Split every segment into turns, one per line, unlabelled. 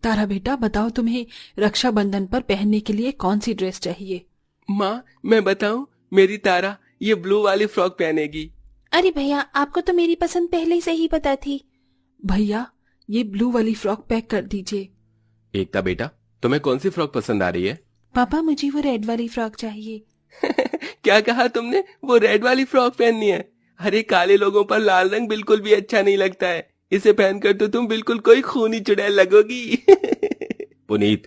तारा बेटा बताओ, तुम्हें रक्षाबंधन पर पहनने के लिए कौन सी ड्रेस चाहिए?
माँ मैं बताऊं, मेरी तारा ये ब्लू वाली फ्रॉक पहनेगी।
अरे भैया, आपको तो मेरी पसंद पहले से ही पता थी।
भैया ये ब्लू वाली फ्रॉक पैक कर दीजिए।
एकता बेटा, तुम्हें कौन सी फ्रॉक पसंद आ रही है?
पापा मुझे वो रेड वाली फ्रॉक चाहिए।
क्या कहा तुमने? वो रेड वाली फ्रॉक पहननी है? अरे काले लोगों पर लाल रंग बिल्कुल भी अच्छा नहीं लगता है। इसे पहनकर तो तुम बिल्कुल कोई खूनी चुड़ैल लगोगी। पुनीत,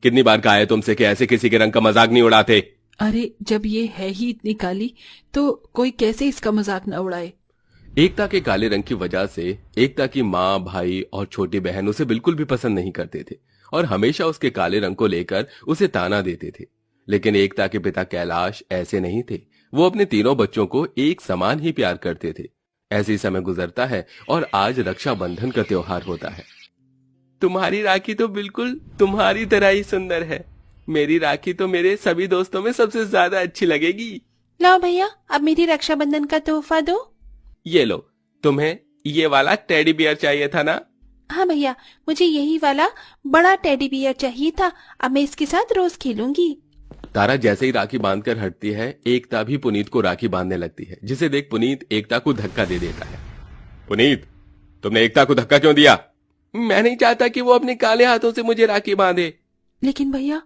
कितनी बार कहा है तुमसे कि ऐसे किसी के रंग का मजाक नहीं उड़ाते।
अरे जब ये है ही इतनी काली तो कोई कैसे इसका मजाक न उड़ाए।
एकता के काले रंग की वजह से एकता की माँ, भाई और छोटी बहन उसे बिल्कुल भी पसंद नहीं करते थे और हमेशा उसके काले रंग को लेकर उसे ताना देते थे। लेकिन एकता के पिता कैलाश ऐसे नहीं थे। वो अपने तीनों बच्चों को एक समान ही प्यार करते थे। ऐसे ही समय गुजरता है और आज रक्षाबंधन का त्योहार होता है। तुम्हारी राखी तो बिल्कुल तुम्हारी तरह ही सुंदर है। मेरी राखी तो मेरे सभी दोस्तों में सबसे ज्यादा अच्छी लगेगी।
लाओ भैया, अब मेरी रक्षाबंधन का तोहफा दो।
ये लो, तुम्हें ये वाला टेडी बियर चाहिए था ना?
हाँ भैया, मुझे यही वाला बड़ा टेडी बियर चाहिए था। अब मैं इसके साथ रोज खेलूंगी।
तारा जैसे ही राखी बांधकर हटती है, एकता भी पुनीत को राखी बांधने लगती है, जिसे देख पुनीत एकता को धक्का दे देता है। पुनीत, तुमने एकता को धक्का क्यों दिया? मैं नहीं चाहता कि वो अपने काले हाथों से मुझे राखी बांधे।
लेकिन भैया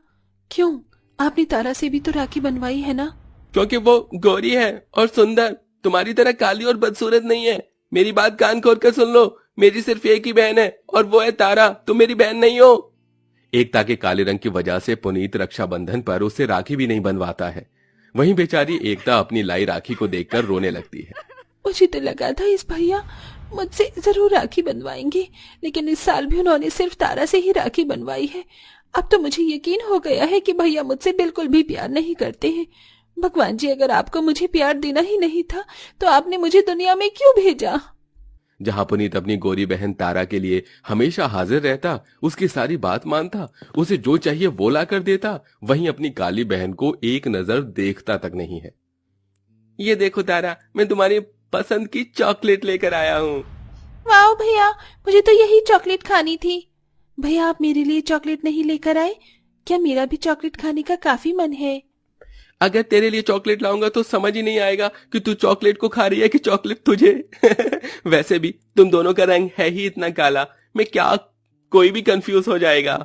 क्यों? आपने तारा से भी तो राखी बनवाई है ना?
क्योंकि वो गोरी है और सुंदर, तुम्हारी तरह काली और बदसूरत नहीं है। मेरी बात कान खोल कर सुन लो, मेरी सिर्फ एक ही बहन है और वो है तारा। तुम मेरी बहन नहीं हो। एकता के काले रंग की वजह से पुनीत रक्षाबंधन पर उससे राखी भी नहीं बनवाता है। वहीं बेचारी एकता अपनी लाई राखी को देखकर रोने लगती है।
मुझे तो लगा था इस भैया मुझसे जरूर राखी बनवाएंगे, लेकिन इस साल भी उन्होंने सिर्फ तारा से ही राखी बनवाई है। अब तो मुझे यकीन हो गया है कि भैया मुझसे बिल्कुल भी प्यार नहीं करते हैं। भगवान जी, अगर आपको मुझे प्यार देना ही नहीं था तो आपने मुझे दुनिया में क्यों भेजा?
जहां पुनीत अपनी गोरी बहन तारा के लिए हमेशा हाजिर रहता, उसकी सारी बात मानता, उसे जो चाहिए वो ला कर देता, वहीं अपनी काली बहन को एक नजर देखता तक नहीं है। ये देखो तारा, मैं तुम्हारी पसंद की चॉकलेट लेकर आया हूँ।
वाह भैया, मुझे तो यही चॉकलेट खानी थी। भैया, आप मेरे लिए चॉकलेट नहीं लेकर आए? क्या मेरा भी चॉकलेट खाने का काफी मन है?
अगर तेरे लिए चॉकलेट लाऊंगा तो समझ ही नहीं आएगा कि तू चॉकलेट को खा रही है कि चॉकलेट तुझे। वैसे भी तुम दोनों का रंग है ही इतना काला, मैं क्या कोई भी कंफ्यूज हो जाएगा।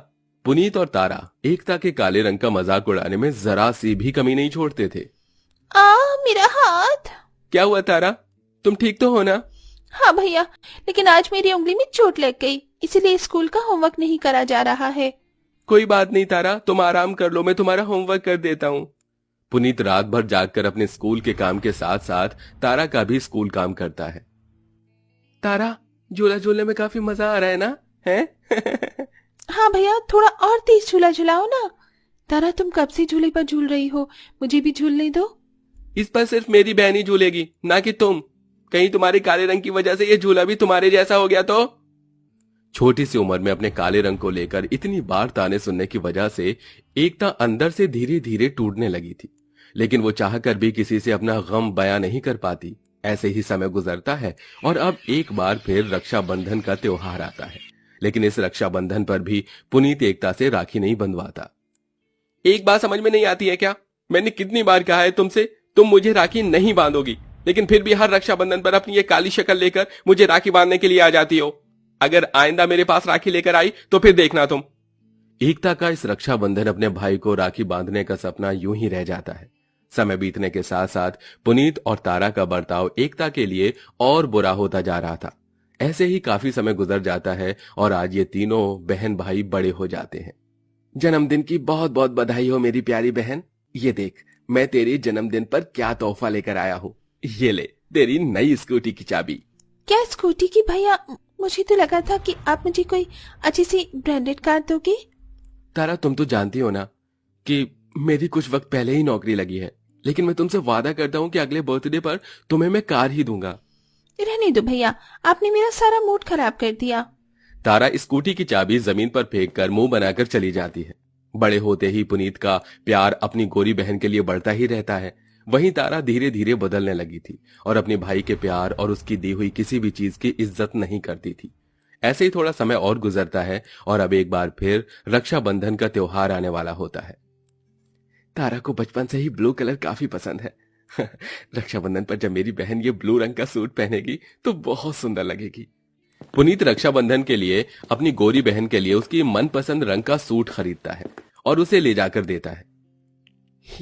पुनीत और तारा एकता के काले रंग का मजाक उड़ाने में जरा सी भी कमी नहीं छोड़ते थे।
मेरा हाथ।
क्या हुआ तारा, तुम ठीक तो हो ना?
हाँ भैया, लेकिन आज मेरी उंगली में चोट लग गई, इसीलिए स्कूल का होमवर्क नहीं करा जा रहा है।
कोई बात नहीं तारा, तुम आराम कर लो, मैं तुम्हारा होमवर्क कर देता हूँ। पुनीत रात भर जागकर अपने स्कूल के काम के साथ साथ तारा का भी स्कूल काम करता है। तारा, झूला झूलने में काफी मजा आ रहा है ना? है?
हाँ भैया, थोड़ा और तेज झूला झुलाओ ना। तारा, तुम कब से झूले पर झूल रही हो? मुझे भी झूलने दो।
इस पर सिर्फ मेरी बहन ही झूलेगी, ना कि तुम। कहीं तुम्हारे काले रंग की वजह से ये झूला भी तुम्हारे जैसा हो गया तो? छोटी सी उम्र में अपने काले रंग को लेकर इतनी बार ताने सुनने की वजह से एकता अंदर से धीरे धीरे टूटने लगी थी, लेकिन वो चाहकर भी किसी से अपना गम बयां नहीं कर पाती। ऐसे ही समय गुजरता है और अब एक बार फिर रक्षाबंधन का त्योहार आता है, लेकिन इस रक्षाबंधन पर भी पुनीत एकता से राखी नहीं बंधवाता। एक बात समझ में नहीं आती है क्या? मैंने कितनी बार कहा है तुमसे, तुम मुझे राखी नहीं बांधोगी, लेकिन फिर भी हर रक्षाबंधन पर अपनी ये काली शक्ल लेकर मुझे राखी बांधने के लिए आ जाती हो। अगर आइंदा मेरे पास राखी लेकर आई तो फिर देखना तुम। एकता का इस रक्षाबंधन अपने भाई को राखी बांधने का सपना यूं ही रह जाता है। समय बीतने के साथ साथ पुनीत और तारा का बर्ताव एकता के लिए और बुरा होता जा रहा था। ऐसे ही काफी समय गुजर जाता है और आज ये तीनों बहन भाई बड़े हो जाते हैं। जन्मदिन की बहुत बहुत बधाई हो मेरी प्यारी बहन। ये देख, मैं तेरे जन्मदिन पर क्या तोहफा लेकर आया हूँ। ये ले, तेरी नई स्कूटी की चाबी।
क्या स्कूटी की भैया? मुझे तो लगा था कि आप मुझे कोई अच्छी सी ब्रांडेड कार दोगे।
तारा, तुम तो जानती हो ना कि मेरी कुछ वक्त पहले ही नौकरी लगी है, लेकिन मैं तुमसे वादा करता हूँ कि अगले बर्थडे पर तुम्हें मैं कार ही दूंगा।
रहने दो भैया, आपने मेरा सारा मूड खराब कर दिया।
तारा स्कूटी की चाबी जमीन पर फेंककर मुंह बनाकर चली जाती है। बड़े होते ही पुनीत का प्यार अपनी गोरी बहन के लिए बढ़ता ही रहता है। वहीं तारा धीरे धीरे बदलने लगी थी और अपने भाई के प्यार और उसकी दी हुई किसी भी चीज की इज्जत नहीं करती थी। ऐसे ही थोड़ा समय और गुजरता है और अब एक बार फिर रक्षाबंधन का त्योहार आने वाला होता है। तारा को बचपन से ही ब्लू कलर काफी पसंद है। रक्षाबंधन पर जब मेरी बहन ये ब्लू रंग का सूट पहनेगी तो बहुत सुंदर लगेगी। पुनीत रक्षाबंधन के लिए अपनी गोरी बहन के लिए उसकी मनपसंद रंग का सूट खरीदता है और उसे ले जाकर देता है।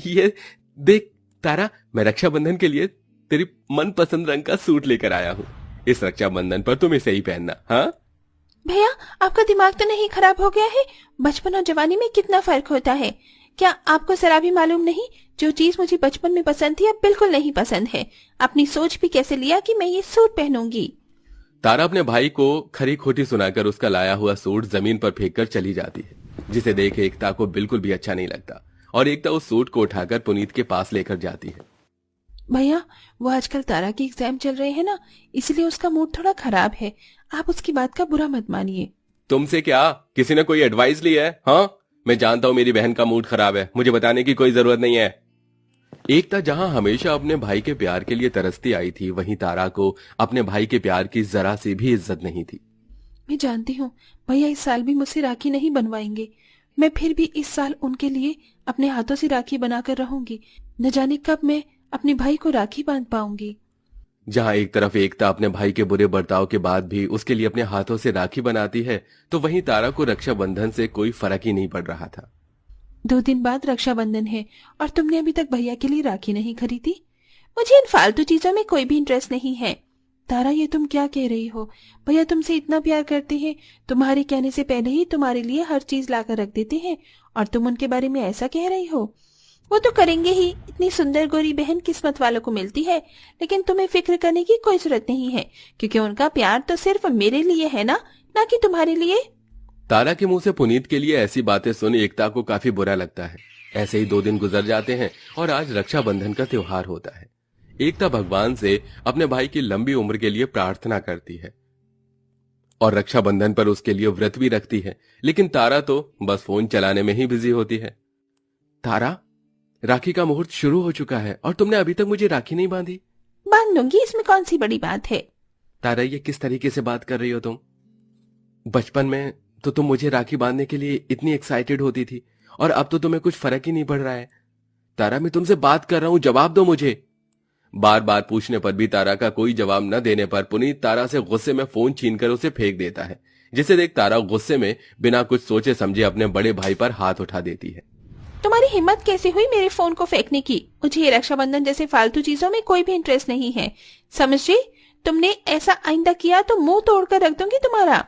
ये देख तारा, मैं रक्षाबंधन के लिए तेरी मनपसंद रंग का सूट लेकर आया हूँ। इस रक्षाबंधन पर तुम इसे ही पहनना। हाँ
भैया, आपका दिमाग तो नहीं खराब हो गया है? बचपन और जवानी में कितना फर्क होता है। क्या आपको जरा भी मालूम नहीं? जो चीज मुझे बचपन में पसंद थी अब बिल्कुल नहीं पसंद है। अपनी सोच भी कैसे लिया कि मैं ये सूट पहनूंगी।
तारा अपने भाई को खरी खोटी सुनाकर उसका लाया हुआ सूट जमीन पर फेंककर चली जाती है, जिसे देख एकता को बिल्कुल भी अच्छा नहीं लगता और एकता उस सूट को उठाकर पुनीत के पास लेकर जाती है।
भैया, वो आजकल तारा की एग्जाम चल रहे हैं ना, इसलिए उसका मूड थोड़ा खराब है। आप उसकी बात का बुरा मत मानिए।
तुमसे क्या किसी ने कोई एडवाइस ली है? हाँ, मैं जानता हूं मेरी बहन का मूड खराब है, मुझे बताने की कोई जरूरत नहीं है। एकता जहां हमेशा अपने भाई के प्यार के लिए तरसती आई थी, वहीं तारा को अपने भाई के प्यार की जरा सी भी इज्जत नहीं थी।
मैं जानती हूँ भैया इस साल भी मुझसे राखी नहीं बनवाएंगे। मैं फिर भी इस साल उनके लिए अपने हाथों से राखी बनाकर रहूंगी। न जाने कब मैं अपने भाई को राखी बांध पाऊंगी।
जहां एक तरफ एकता अपने भाई के बुरे बर्ताव के बाद भी उसके लिए अपने हाथों से राखी बनाती है, तो वहीं तारा को रक्षाबंधन से कोई फर्क ही नहीं पड़ रहा था।
2 दिन बाद रक्षाबंधन है और तुमने अभी तक भैया के लिए राखी नहीं खरीदी। मुझे इन फालतू चीजों में कोई भी इंटरेस्ट नहीं है। तारा, ये तुम क्या कह रही हो? भैया तुमसे इतना प्यार करते हैं, तुम्हारे कहने से पहले ही तुम्हारे लिए हर चीज लाकर रख देते हैं और तुम उनके बारे में ऐसा कह रही हो? वो तो करेंगे ही, इतनी सुंदर गोरी बहन किस्मत वालों को मिलती है। लेकिन तुम्हें फिक्र करने की कोई जरूरत नहीं है, क्योंकि उनका प्यार तो सिर्फ मेरे लिए है ना कि तुम्हारे लिए।
तारा के मुंह से पुनीत के लिए ऐसी बातें सुन एकता को काफी बुरा लगता है। ऐसे ही 2 दिन गुजर जाते हैं और आज रक्षाबंधन का त्योहार होता है। एकता भगवान से अपने भाई की लंबी उम्र के लिए प्रार्थना करती है और रक्षाबंधन पर उसके लिए व्रत भी रखती है, लेकिन तारा तो बस फोन चलाने में ही बिजी होती है। तारा, राखी का मुहूर्त शुरू हो चुका है और तुमने अभी तक मुझे राखी नहीं बांधी।
बांध दूंगी, इसमें कौन सी बड़ी बात है।
तारा, ये किस तरीके से बात कर रही हो तुम? बचपन में तो तुम मुझे राखी बांधने के लिए इतनी एक्साइटेड होती थी और अब तो तुम्हें कुछ फर्क ही नहीं पड़ रहा है। तारा, मैं तुमसे बात कर रहा हूं, जवाब दो मुझे। बार बार पूछने पर भी तारा का कोई जवाब न देने पर पुनीत तारा से गुस्से में फोन छीनकर उसे फेंक देता है, जिसे देख तारा गुस्से में बिना कुछ सोचे समझे अपने बड़े भाई पर हाथ उठा देती है।
तुम्हारी हिम्मत कैसे हुई मेरे फोन को फेंकने की? मुझे ये रक्षाबंधन जैसे फालतू चीजों में कोई भी इंटरेस्ट नहीं है, समझ रही? तुमने ऐसा आइंदा किया तो मुंह तोड़कर रख दूंगी तुम्हारा।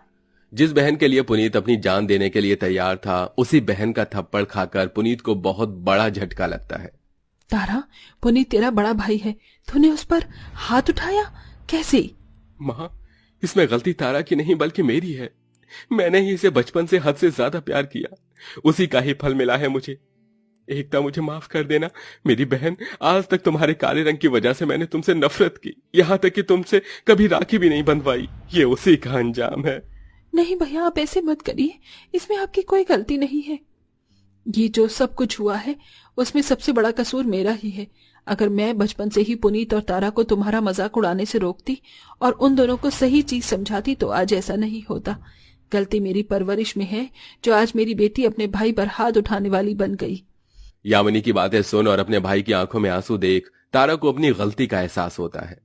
जिस बहन के लिए पुनीत अपनी जान देने के लिए तैयार था, उसी बहन का थप्पड़ खाकर पुनीत को बहुत बड़ा झटका लगता है।
तारा, पुनीत तेरा बड़ा भाई है, तूने उस पर हाथ उठाया कैसे?
माँ, इसमें गलती तारा की नहीं बल्कि मेरी है। मैंने ही इसे बचपन से हद से ज्यादा प्यार किया, उसी का ही फल मिला है मुझे। एकता, मुझे माफ कर देना। मेरी बहन, आज तक तुम्हारे काले रंग की वजह से मैंने तुमसे नफरत की, यहाँ तक कि तुमसे कभी राखी भी नहीं बंधवाई। ये उसी का अंजाम है।
नहीं भैया, आप ऐसे मत करिए, इसमें आपकी कोई गलती नहीं है। ये जो सब कुछ हुआ है उसमें सबसे बड़ा कसूर मेरा ही है। अगर मैं बचपन से ही पुनीत और तारा को तुम्हारा मजाक उड़ाने से रोकती और उन दोनों को सही चीज समझाती तो आज ऐसा नहीं होता। गलती मेरी परवरिश में है, जो आज मेरी बेटी अपने भाई पर हाथ उठाने वाली बन गई।
यामिनी की बातें सुन और अपने भाई की आंखों में आंसू देख तारा को अपनी गलती का एहसास होता है।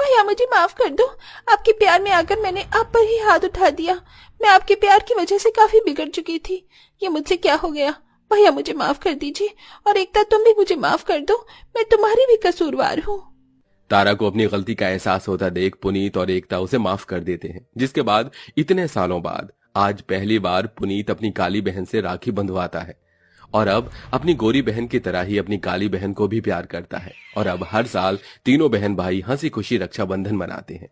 भैया मुझे माफ कर दो, आपके प्यार में आकर मैंने आप पर ही हाथ उठा दिया। मैं आपके प्यार की वजह से काफी बिगड़ चुकी थी। ये मुझसे क्या हो गया? भैया मुझे माफ कर दीजिए, और एकता तुम भी मुझे माफ कर दो, मैं तुम्हारी भी कसूरवार हूँ।
तारा को अपनी गलती का एहसास होता देख पुनीत और एकता उसे माफ कर देते हैं, जिसके बाद इतने सालों बाद आज पहली बार पुनीत अपनी काली बहन से राखी बंधवाता है और अब अपनी गोरी बहन की तरह ही अपनी काली बहन को भी प्यार करता है और अब हर साल तीनों बहन भाई हंसी खुशी रक्षाबंधन मनाते हैं।